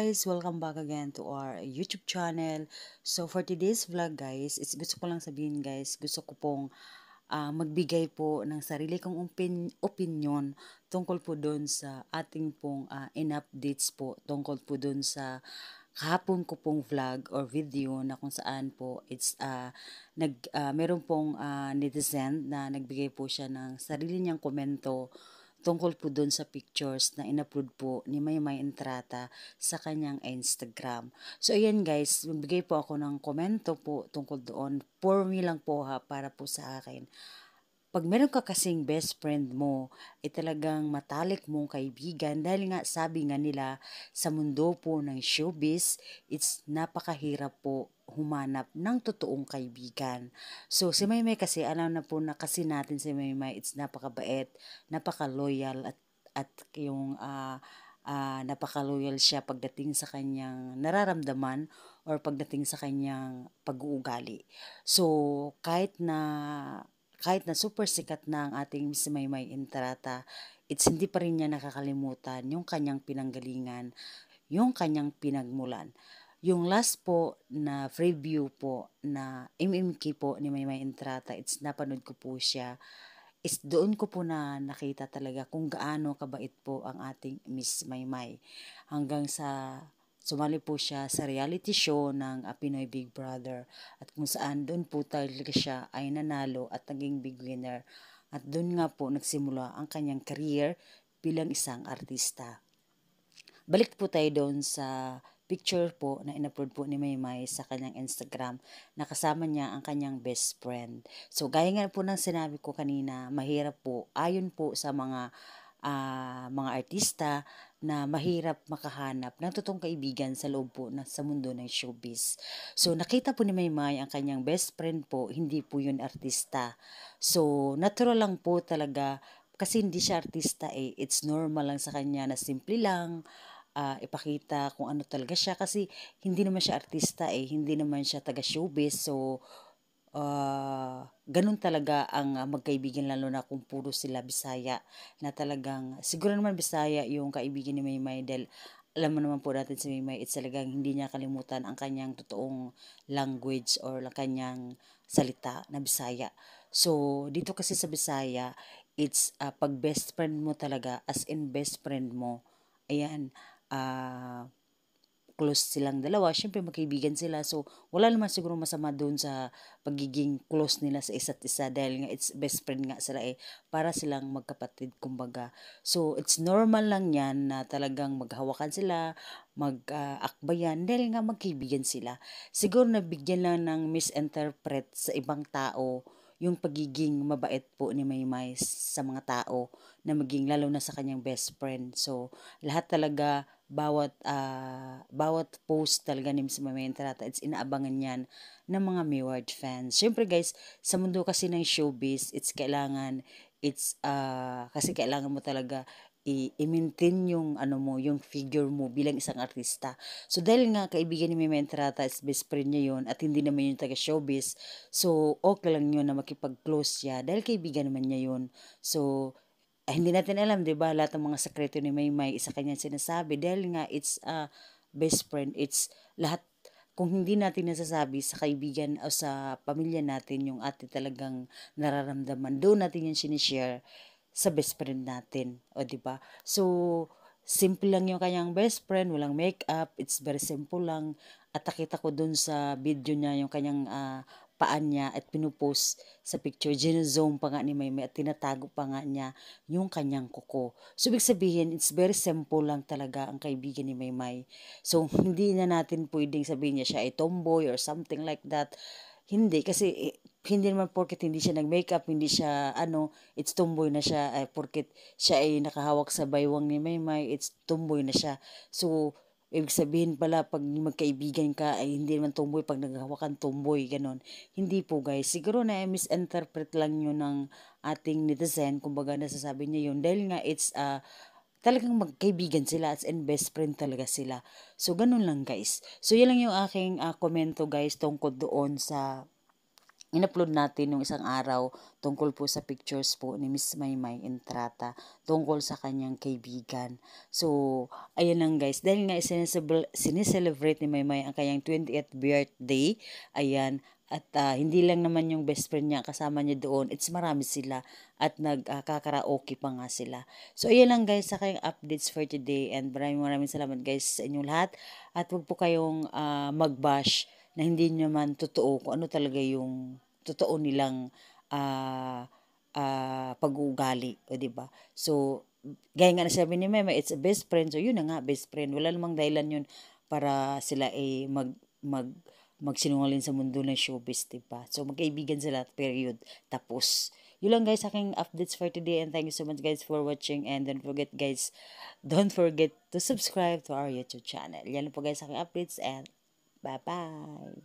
guys! Welcome back again to our YouTube channel. So for today's vlog guys, gusto ko lang sabihin guys, gusto ko pong magbigay po ng sarili kong opinion tungkol po doon sa ating pong in-updates po tungkol po doon sa kahapon ko pong vlog or video na kung saan po meron pong netizen na nagbigay po siya ng sarili niyang komento tungkol po doon sa pictures na in-upload po ni Maymay Entrata sa kanyang Instagram. So ayan guys, magbigay po ako ng komento po tungkol doon. For me lang po ha, para po sa akin. Pag meron ka kasing best friend mo, talagang matalik mong kaibigan dahil nga sabi nga nila sa mundo po ng showbiz, it's napakahirap po humanap ng totoong kaibigan. So si Maymay kasi, alam na po na kasi natin si Maymay, it's napakabait, napaka-loyal at yung napaka-loyal siya pagdating sa kanyang nararamdaman or pagdating sa kanyang pag-uugali. So kahit na super sikat na ang ating Miss Maymay Entrata, it's hindi pa rin niya nakakalimutan yung kanyang pinanggalingan, yung kanyang pinagmulan. Yung last po na preview po na MMK po ni Maymay Entrata, it's napanood ko po siya, is doon ko po na nakita talaga kung gaano kabait po ang ating Miss Maymay. Hanggang sa sumali po siya sa reality show ng Pinoy Big Brother at kung saan doon po talaga siya ay nanalo at naging big winner. At doon nga po nagsimula ang kanyang career bilang isang artista. Balik po tayo doon sa picture po na in-upload po ni Maymay sa kanyang Instagram na kasama niya ang kanyang best friend. So gaya nga po ng sinabi ko kanina, mahirap po ayon po sa mga artista na mahirap makahanap ng totoong kaibigan sa loob po sa mundo ng showbiz. So nakita po ni Maymay ang kanyang best friend po, hindi po yun artista. So natural lang po talaga kasi hindi siya artista it's normal lang sa kanya na simple lang ipakita kung ano talaga siya kasi hindi naman siya artista hindi naman siya taga showbiz. So ganun talaga ang magkaibigan lalo na kung puro sila Bisaya na talagang siguro naman Bisaya yung kaibigan ni Maymay dahil alam mo naman po natin si Maymay, it's talagang hindi niya kalimutan ang kanyang totoong language or ang kanyang salita na Bisaya. So dito kasi sa Bisaya, it's pag best friend mo talaga, as in best friend mo, ayan, close silang dalawa, syempre magkaibigan sila. So, wala naman siguro masama doon sa pagiging close nila sa isa't isa dahil nga it's best friend nga sila para silang magkapatid kumbaga. So, it's normal lang yan na talagang maghawakan sila, mag-akbayan dahil nga magkaibigan sila. Siguro nabigyan lang ng misinterpret sa ibang tao yung pagiging mabait po ni Maymay sa mga tao na maging lalo na sa kanyang best friend. So, lahat talaga bawat post talaga ni Miss Maymay Entrata, it's inaabangan yan ng mga Mayward fans. Syempre guys, sa mundo kasi ng showbiz, kasi kailangan mo talaga i-maintain yung yung figure mo bilang isang artista. So dahil nga kaibigan ni Maymay Entrata is best friend niya yun at hindi naman yung taga showbiz, so okay lang yun na makipag-close siya dahil kaibigan naman niya yun. So hindi natin alam, 'di ba? Lahat ng mga sekreto ni Maymay isa kanyang sinasabi dahil nga it's a best friend. It's lahat kung hindi natin nasasabi sa kaibigan o sa pamilya natin yung ating talagang nararamdaman, doon natin yan sinishare sa best friend natin. O, 'di ba? So, simple lang yung kanyang best friend, walang makeup, it's very simple lang. At nakita ko doon sa video niya yung kanyang paan niya at pinupost sa picture. Gino-zoom pa nga ni Maymay at tinatago pa nga niya yung kanyang kuko. So, ibig sabihin, it's very simple lang talaga ang kaibigan ni Maymay. So, hindi na natin pwedeng sabihin niya siya ay tomboy or something like that. Hindi, kasi hindi naman porket hindi siya nag-makeup, hindi siya, it's tomboy na siya. Porket siya ay nakahawak sa baywang ni Maymay, it's tomboy na siya. So, ibig sabihin pala, pag magkaibigan ka, ay hindi naman tomboy, pag naghahawakan tomboy, ganon. Hindi po guys, siguro na misinterpret lang yun ng ating netizen, kumbaga nasasabi niya yun, dahil nga it's talagang magkaibigan sila as in best friend talaga sila. So, ganun lang guys. So, yan lang yung aking komento guys tungkol doon sa in-upload natin nung isang araw tungkol po sa pictures po ni Miss Maymay Entrata tungkol sa kanyang kaibigan. So, ayan lang guys. Dahil nga sineselebrate ni Maymay ang kanyang 20th birthday. Ayan. At hindi lang naman yung best friend niya kasama niya doon. It's marami sila. At nagkakaraoke pa nga sila. So, ayan lang guys sa kayong updates for today. And maraming salamat guys sa inyong lahat. At huwag po kayong mag-bash na hindi naman totoo kung ano talaga yung totoo nilang pag-uugali, o 'di ba? So, gaya nga na sabi ni Mema, it's a best friend. So, yun na nga, best friend. Wala namang dahilan yun para sila magsinungaling sa mundo ng showbiz, 'di ba? So, magkaibigan sila, period. Tapos, yun lang guys, aking updates for today, and thank you so much guys for watching, and don't forget to subscribe to our YouTube channel. Yan po guys, aking updates, and bye-bye!